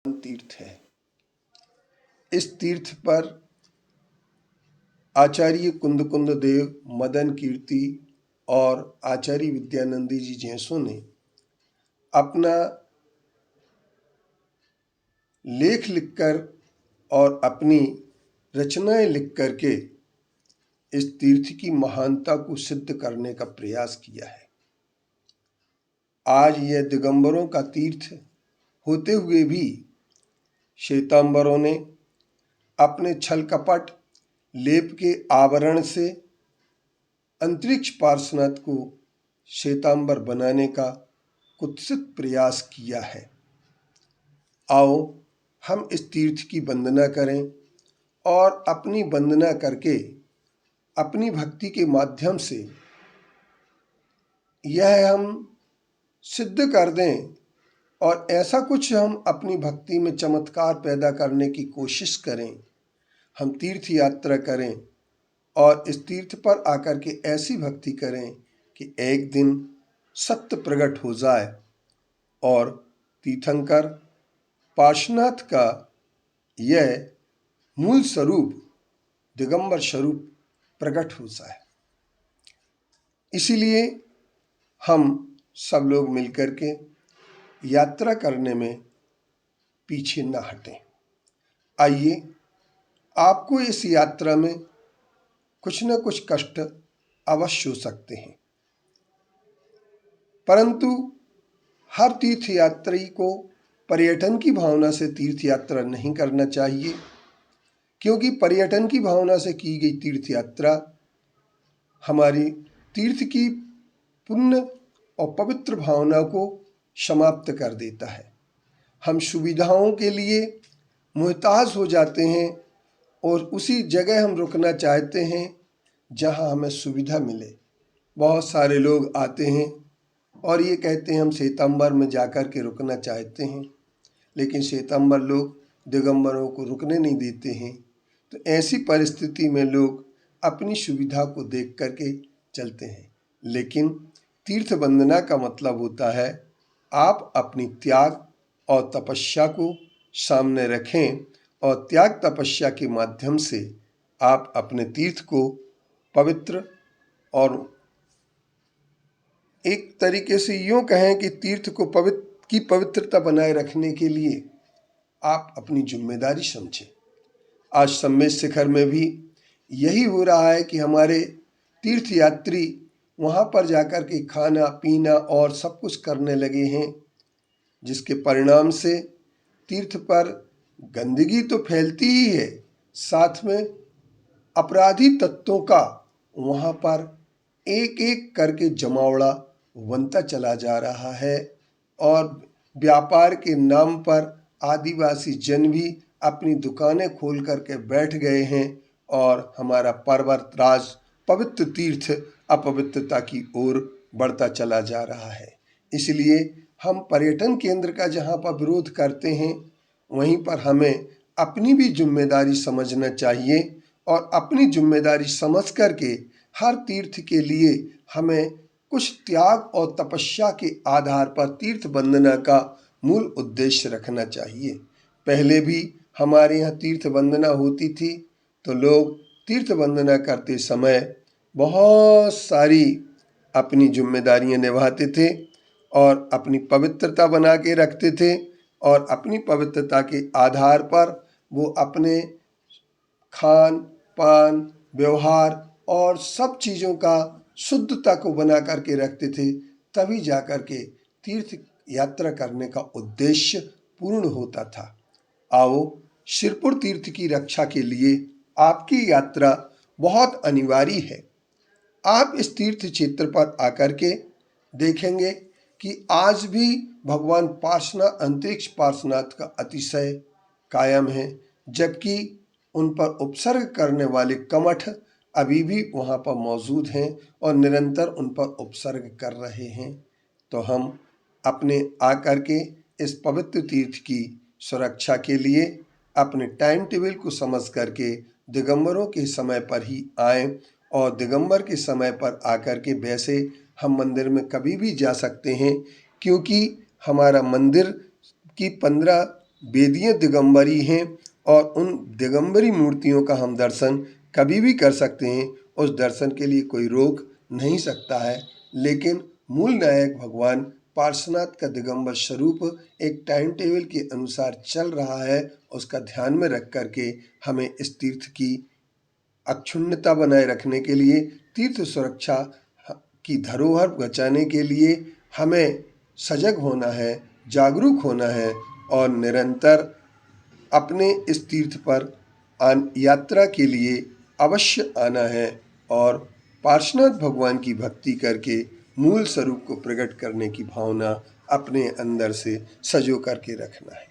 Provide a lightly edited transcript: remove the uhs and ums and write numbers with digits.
तीर्थ है। इस तीर्थ पर आचार्य कुंद देव, मदन कीर्ति और आचार्य विद्यानंदी जी जैसों ने अपना लेख लिखकर और अपनी रचनाएं लिख करके इस तीर्थ की महानता को सिद्ध करने का प्रयास किया है। आज यह दिगंबरों का तीर्थ होते हुए भी श्वेतांबरों ने अपने छल कपट लेप के आवरण से अंतरिक्ष पार्श्वनाथ को श्वेतांबर बनाने का कुत्सित प्रयास किया है। आओ हम इस तीर्थ की वंदना करें और अपनी वंदना करके अपनी भक्ति के माध्यम से यह हम सिद्ध कर दें और ऐसा कुछ हम अपनी भक्ति में चमत्कार पैदा करने की कोशिश करें। हम तीर्थ यात्रा करें और इस तीर्थ पर आकर के ऐसी भक्ति करें कि एक दिन सत्य प्रकट हो जाए और तीर्थंकर पार्श्वनाथ का यह मूल स्वरूप दिगंबर स्वरूप प्रकट हो जाए। इसीलिए हम सब लोग मिलकर के यात्रा करने में पीछे न हटें। आइए, आपको इस यात्रा में कुछ न कुछ कष्ट अवश्य हो सकते हैं, परंतु हर तीर्थ यात्री को पर्यटन की भावना से तीर्थ यात्रा नहीं करना चाहिए, क्योंकि पर्यटन की भावना से की गई तीर्थ यात्रा हमारी तीर्थ की पुण्य और पवित्र भावना को समाप्त कर देता है। हम सुविधाओं के लिए मुहताज हो जाते हैं और उसी जगह हम रुकना चाहते हैं जहां हमें सुविधा मिले। बहुत सारे लोग आते हैं और ये कहते हैं हम श्वेतांबर में जाकर के रुकना चाहते हैं, लेकिन श्वेतांबर लोग दिगंबरों को रुकने नहीं देते हैं। तो ऐसी परिस्थिति में लोग अपनी सुविधा को देख करके चलते हैं, लेकिन तीर्थ वंदना का मतलब होता है आप अपनी त्याग और तपस्या को सामने रखें और त्याग तपस्या के माध्यम से आप अपने तीर्थ को पवित्र और एक तरीके से यूँ कहें कि तीर्थ को पवित्रता बनाए रखने के लिए आप अपनी जिम्मेदारी समझें। आज सम्मेद शिखर में भी यही हो रहा है कि हमारे तीर्थ यात्री वहाँ पर जाकर के खाना पीना और सब कुछ करने लगे हैं, जिसके परिणाम से तीर्थ पर गंदगी तो फैलती ही है, साथ में अपराधी तत्वों का वहाँ पर एक एक करके जमावड़ा बनता चला जा रहा है और व्यापार के नाम पर आदिवासी जन भी अपनी दुकानें खोल करके बैठ गए हैं और हमारा पर्वत राज पवित्र तीर्थ अपवित्रता की ओर बढ़ता चला जा रहा है। इसलिए हम पर्यटन केंद्र का जहाँ पर विरोध करते हैं, वहीं पर हमें अपनी भी जिम्मेदारी समझना चाहिए और अपनी जिम्मेदारी समझ करके हर तीर्थ के लिए हमें कुछ त्याग और तपस्या के आधार पर तीर्थ वंदना का मूल उद्देश्य रखना चाहिए। पहले भी हमारे यहाँ तीर्थ वंदना होती थी तो लोग तीर्थ वंदना करते समय बहुत सारी अपनी जिम्मेदारियां निभाते थे और अपनी पवित्रता बना के रखते थे और अपनी पवित्रता के आधार पर वो अपने खान पान व्यवहार और सब चीज़ों का शुद्धता को बना करके रखते थे, तभी जाकर के तीर्थ यात्रा करने का उद्देश्य पूर्ण होता था। आओ, शिरपुर तीर्थ की रक्षा के लिए आपकी यात्रा बहुत अनिवार्य है। आप इस तीर्थ क्षेत्र पर आकर के देखेंगे कि आज भी भगवान पार्श्वनाथ अंतरिक्ष पार्श्वनाथ का अतिशय कायम है, जबकि उन पर उपसर्ग करने वाले कमठ अभी भी वहाँ पर मौजूद हैं और निरंतर उन पर उपसर्ग कर रहे हैं। तो हम अपने आकर के इस पवित्र तीर्थ की सुरक्षा के लिए अपने टाइम टेबल को समझ करके दिगंबरों के समय पर ही आएं और दिगंबर के समय पर आकर के, वैसे हम मंदिर में कभी भी जा सकते हैं, क्योंकि हमारा मंदिर की 15 वेदीय दिगंबरी हैं और उन दिगंबरी मूर्तियों का हम दर्शन कभी भी कर सकते हैं, उस दर्शन के लिए कोई रोक नहीं सकता है। लेकिन मूल नायक भगवान पार्श्वनाथ का दिगंबर स्वरूप एक टाइम टेबल के अनुसार चल रहा है, उसका ध्यान में रख करके हमें इस तीर्थ की अक्षुण्णता बनाए रखने के लिए, तीर्थ सुरक्षा की धरोहर बचाने के लिए हमें सजग होना है, जागरूक होना है और निरंतर अपने इस तीर्थ पर यात्रा के लिए अवश्य आना है और पार्श्वनाथ भगवान की भक्ति करके मूल स्वरूप को प्रकट करने की भावना अपने अंदर से सजो करके रखना है।